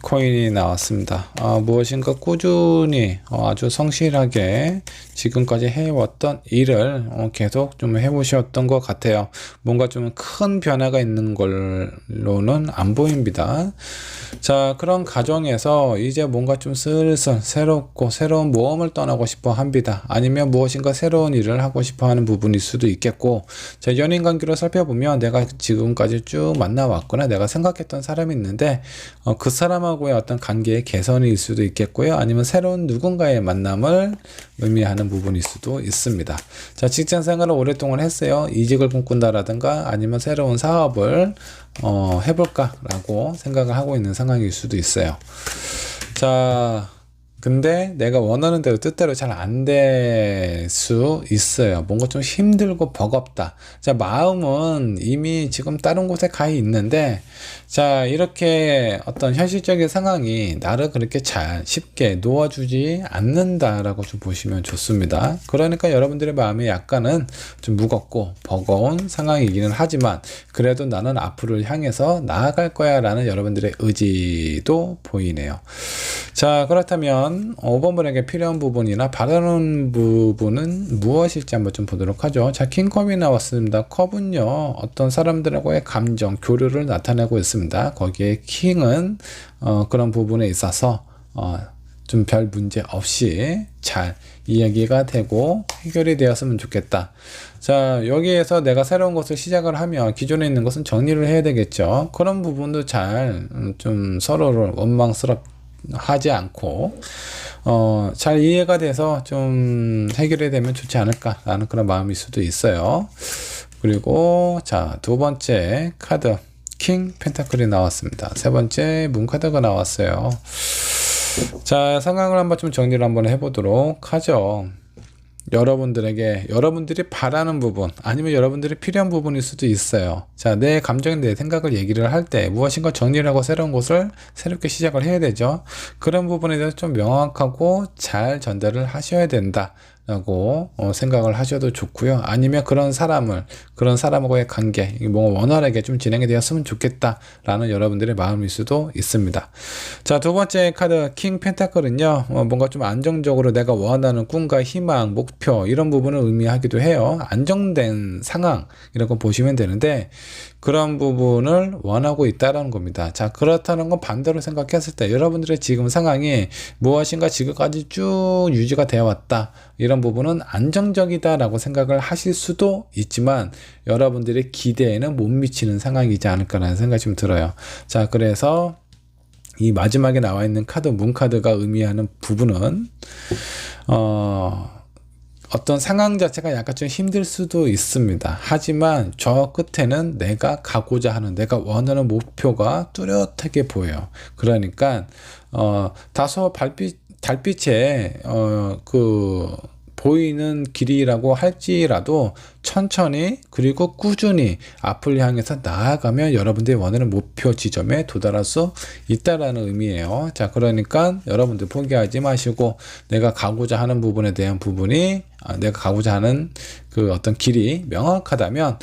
코인이 나왔습니다. 무엇인가 꾸준히 아주 성실하게 지금까지 해왔던 일을 계속 좀 해보셨던 것 같아요. 뭔가 좀 큰 변화가 있는 걸로는 안 보입니다. 자, 그런 과정에서 이제 뭔가 좀 슬슬 새롭고 새로운 모험을 떠나고 싶어 합니다. 아니면 무엇인가 새로운 일을 하고 싶어 하는 부분일 수도 있겠고, 자, 연인 관계로 살펴보면 내가 지금까지 쭉 만나왔거나 내가 생각했던 사람이 있는데 그 사람하고의 어떤 관계의 개선일 수도 있겠고요. 아니면 새로운 누군가의 만남을 의미하는 부분일 수도 있습니다. 자, 직장 생활을 오랫동안 했어요. 이직을 꿈꾼다라든가 아니면 새로운 사업을 해볼까라고 생각을 하고 있는 상황일 수도 있어요. 자, 근데 내가 원하는 대로 뜻대로 잘 안 될 수 있어요. 뭔가 좀 힘들고 버겁다. 자, 마음은 이미 지금 다른 곳에 가 있는데, 자, 이렇게 어떤 현실적인 상황이 나를 그렇게 잘 쉽게 놓아주지 않는다라고 좀 보시면 좋습니다. 그러니까 여러분들의 마음이 약간은 좀 무겁고 버거운 상황이기는 하지만, 그래도 나는 앞으로 향해서 나아갈 거야 라는 여러분들의 의지도 보이네요. 자, 그렇다면 5번 분에게 필요한 부분이나 바라는 부분은 무엇일지 한번 좀 보도록 하죠. 자, 킹컵이 나왔습니다. 컵은요, 어떤 사람들하고의 감정, 교류를 나타내고 있습니다. 거기에 킹은 그런 부분에 있어서 좀 별 문제 없이 잘 이야기가 되고 해결이 되었으면 좋겠다. 자, 여기에서 내가 새로운 것을 시작을 하면 기존에 있는 것은 정리를 해야 되겠죠. 그런 부분도 잘 좀 서로를 원망스럽하지 않고 잘 이해가 돼서 좀 해결이 되면 좋지 않을까라는 그런 마음일 수도 있어요. 그리고 자, 두 번째 카드 킹 펜타클이 나왔습니다. 세 번째 문 카드가 나왔어요. 자, 상황을 한번 좀 정리를 한번 해보도록 하죠. 여러분들이 바라는 부분 아니면 여러분들이 필요한 부분일 수도 있어요. 자, 내 감정, 내 생각을 얘기를 할 때 무엇인가 정리를 하고 새로운 것을 새롭게 시작을 해야 되죠. 그런 부분에 대해서 좀 명확하고 잘 전달을 하셔야 된다 라고 생각을 하셔도 좋고요. 아니면 그런 사람하고의 관계 뭐 원활하게 좀 진행이 되었으면 좋겠다 라는 여러분들의 마음일 수도 있습니다. 자, 두 번째 카드 킹 펜타클은요, 뭔가 좀 안정적으로 내가 원하는 꿈과 희망, 목표 이런 부분을 의미하기도 해요. 안정된 상황 이런 거 보시면 되는데, 그런 부분을 원하고 있다라는 겁니다. 자, 그렇다는 건 반대로 생각했을 때 여러분들의 지금 상황이 무엇인가 지금까지 쭉 유지가 되어 왔다, 이런 부분은 안정적이다라고 생각을 하실 수도 있지만 여러분들의 기대에는 못 미치는 상황이지 않을까라는 생각이 좀 들어요. 자, 그래서 이 마지막에 나와 있는 카드 문 카드가 의미하는 부분은 어떤 상황 자체가 약간 좀 힘들 수도 있습니다. 하지만 저 끝에는 내가 가고자 하는, 내가 원하는 목표가 뚜렷하게 보여요. 그러니까 다소 달빛에 보이는 길이라고 할지라도 천천히 그리고 꾸준히 앞을 향해서 나아가면 여러분들이 원하는 목표 지점에 도달할 수 있다라는 의미예요. 자, 그러니까 여러분들 포기하지 마시고 내가 가고자 하는 부분에 대한 부분이 내가 가고자 하는 그 어떤 길이 명확하다면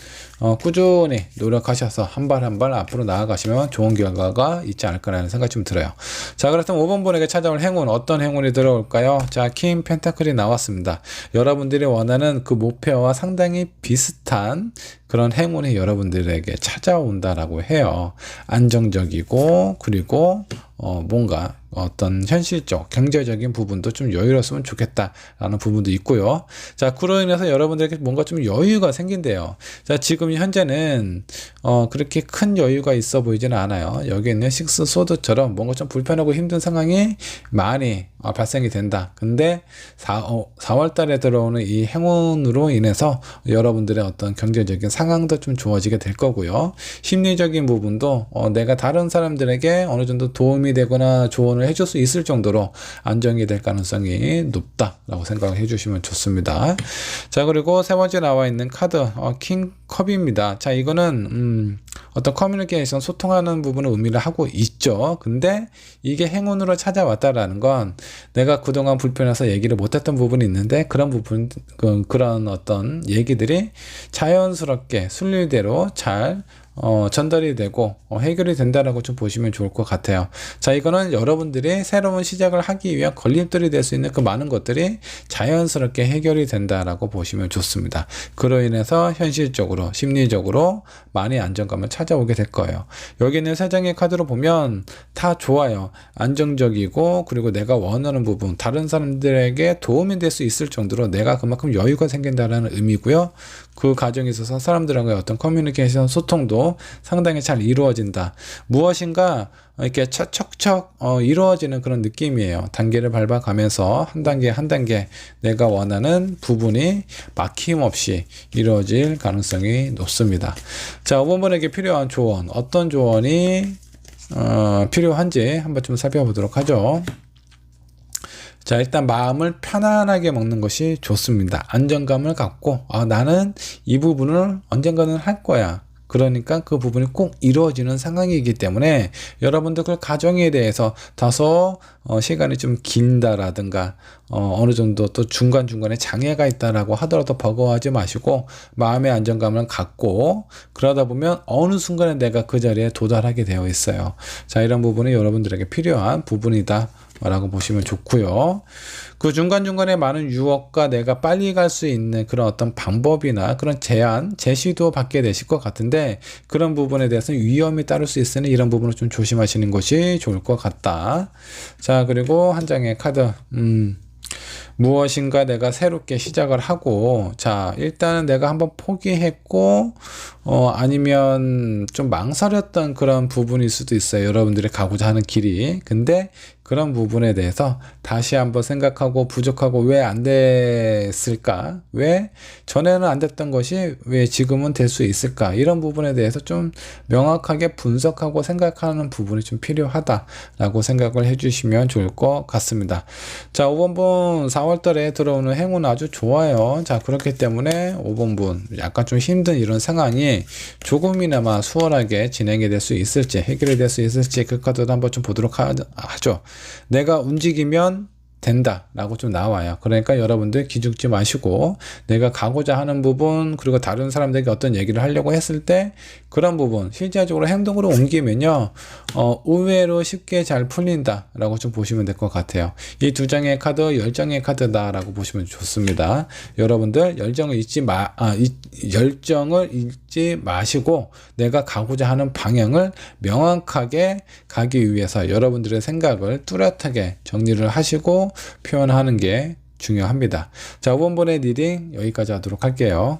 꾸준히 노력하셔서 한 발 한 발 앞으로 나아가시면 좋은 결과가 있지 않을까라는 생각이 좀 들어요. 자, 그렇다면 5번 분에게 찾아올 행운, 어떤 행운이 들어올까요? 자, 킹 펜타클이 나왔습니다. 여러분들이 원하는 그 목표와 상당히 비슷한 그런 행운이 여러분들에게 찾아온다라고 해요. 안정적이고 그리고 뭔가 어떤 현실적 경제적인 부분도 좀 여유로웠으면 좋겠다라는 부분도 있고요. 자, 그로 인해서 여러분들에게 뭔가 좀 여유가 생긴대요. 자, 지금 현재는 그렇게 큰 여유가 있어 보이지는 않아요. 여기 있는 식스 소드처럼 뭔가 좀 불편하고 힘든 상황이 많이 발생이 된다. 근데 4월 달에 들어오는 이 행운으로 인해서 여러분들의 어떤 경제적인 상황도 좀 좋아지게 될 거고요. 심리적인 부분도 내가 다른 사람들에게 어느 정도 도움이 되거나 조언을 해줄 수 있을 정도로 안정이 될 가능성이 높다라고 생각을 해주시면 좋습니다. 자, 그리고 세 번째 나와 있는 카드 킹 컵입니다. 자, 이거는 어떤 커뮤니케이션 소통하는 부분을 의미를 하고 있죠. 근데 이게 행운으로 찾아왔다라는 건 내가 그동안 불편해서 얘기를 못했던 부분이 있는데 그런 부분, 그런 어떤 얘기들이 자연스럽게 순리대로 잘 전달이 되고 해결이 된다라고 좀 보시면 좋을 것 같아요. 자, 이거는 여러분들이 새로운 시작을 하기 위한 걸림돌이 될 수 있는 그 많은 것들이 자연스럽게 해결이 된다라고 보시면 좋습니다. 그로 인해서 현실적으로 심리적으로 많이 안정감을 찾아오게 될 거예요. 여기 있는 세 장의 카드로 보면 다 좋아요. 안정적이고 그리고 내가 원하는 부분, 다른 사람들에게 도움이 될 수 있을 정도로 내가 그만큼 여유가 생긴다라는 의미고요. 그 과정에 있어서 사람들하고의 어떤 커뮤니케이션 소통도 상당히 잘 이루어진다. 무엇인가 이렇게 척척척 이루어지는 그런 느낌이에요. 단계를 밟아가면서 한 단계 한 단계 내가 원하는 부분이 막힘없이 이루어질 가능성이 높습니다. 자, 5번 분에게 필요한 조언, 어떤 조언이 필요한지 한번 좀 살펴보도록 하죠. 자, 일단 마음을 편안하게 먹는 것이 좋습니다. 안정감을 갖고 나는 이 부분을 언젠가는 할 거야. 그러니까 그 부분이 꼭 이루어지는 상황이기 때문에 여러분들 그 과정에 대해서 다소 시간이 좀 긴다라든가 어느 정도 또 중간중간에 장애가 있다라고 하더라도 버거워하지 마시고 마음의 안정감을 갖고 그러다 보면 어느 순간에 내가 그 자리에 도달하게 되어 있어요. 자, 이런 부분이 여러분들에게 필요한 부분이다 라고 보시면 좋고요. 그 중간중간에 많은 유혹과 내가 빨리 갈 수 있는 그런 어떤 방법이나 그런 제시도 받게 되실 것 같은데 그런 부분에 대해서는 위험이 따를 수 있으니 이런 부분을 좀 조심하시는 것이 좋을 것 같다. 자, 그리고 한 장의 카드 무엇인가 내가 새롭게 시작을 하고 자, 일단은 내가 한번 포기했고 아니면 좀 망설였던 그런 부분일 수도 있어요. 여러분들이 가고자 하는 길이. 근데 그런 부분에 대해서 다시 한번 생각하고 부족하고 왜 안 됐을까? 왜 전에는 안 됐던 것이 왜 지금은 될 수 있을까? 이런 부분에 대해서 좀 명확하게 분석하고 생각하는 부분이 좀 필요하다라고 생각을 해주시면 좋을 것 같습니다. 자, 5번분 4월달에 들어오는 행운 아주 좋아요. 자, 그렇기 때문에 5번분 약간 좀 힘든 이런 상황이 조금이나마 수월하게 진행이 될 수 있을지 해결이 될 수 있을지 그 카드도 한번 좀 보도록 하죠. 내가 움직이면 된다 라고 좀 나와요. 그러니까 여러분들 기죽지 마시고 내가 가고자 하는 부분 그리고 다른 사람들에게 어떤 얘기를 하려고 했을 때 그런 부분 실제적으로 행동으로 옮기면요 의외로 쉽게 잘 풀린다 라고 좀 보시면 될 것 같아요. 이 두 장의 카드 열정의 카드다 라고 보시면 좋습니다. 여러분들 열정을 잊지 마시고 내가 가고자 하는 방향을 명확하게 가기 위해서 여러분들의 생각을 뚜렷하게 정리를 하시고 표현하는 게 중요합니다. 자, 5번분의 리딩 여기까지 하도록 할게요.